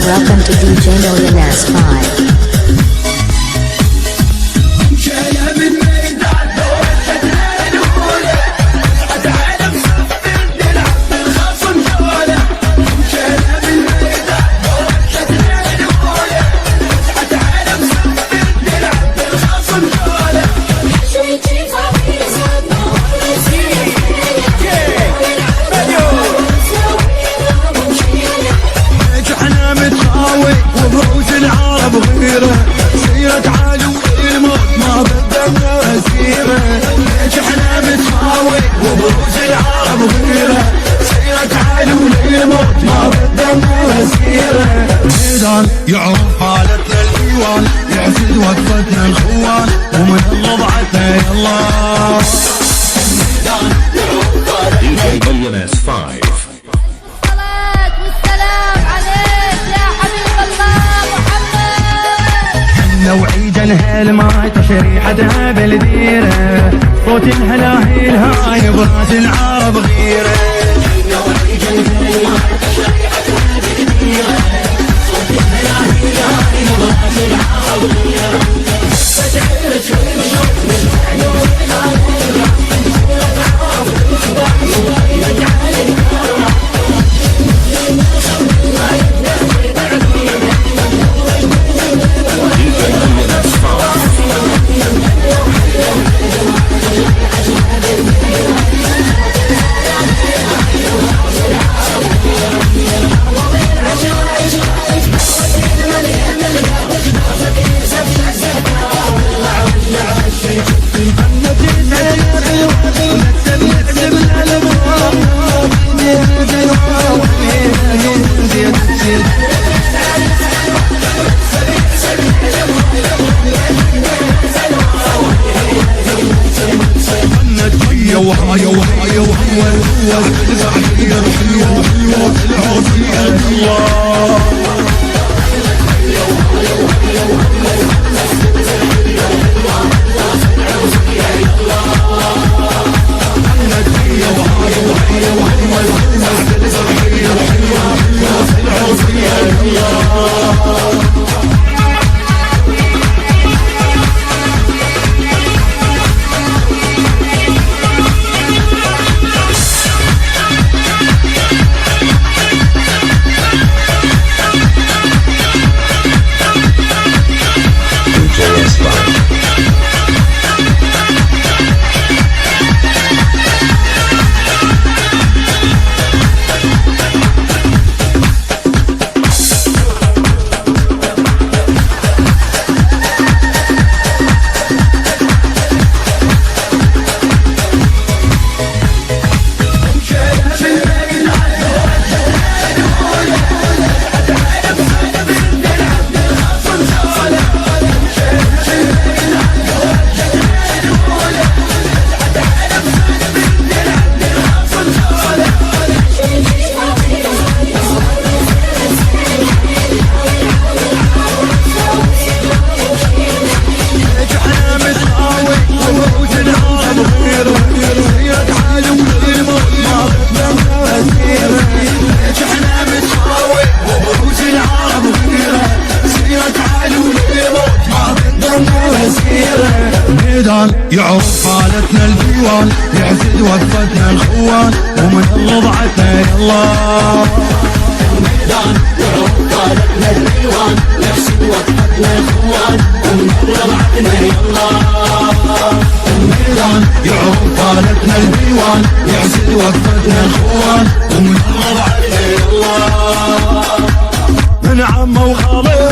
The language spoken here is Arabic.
Welcome to DJ Millionaires 5. يعرف حالتنا الإيوان يحسد وقفتنا الخوان ومن وضعتنا يلا DJ Millionaires 5. الصلاة والسلام عليك يا حبيب الله محمد. حنا وعيدا هالماي تشريحتها بالديرة صوت الهلاهيل هاي براس العرب غيرة حنا وعيدا هالماي تشريحتها بالديرة صوت الهلاهيل هاي براس العرب غيرة فتعرف شوي شوي من عيون الهلاهيل يعرف حالتنا الديوان يحسد وقفتنا الخوان ومن وضعتنا يلا الميدان يعرف حالتنا الديوان يحسد وقفتنا الخوان ومن وضعتنا يلا الميدان يعرف حالتنا الديوان يحسد وقفتنا الخوان ومن وضعتنا يلا من عمه وخاله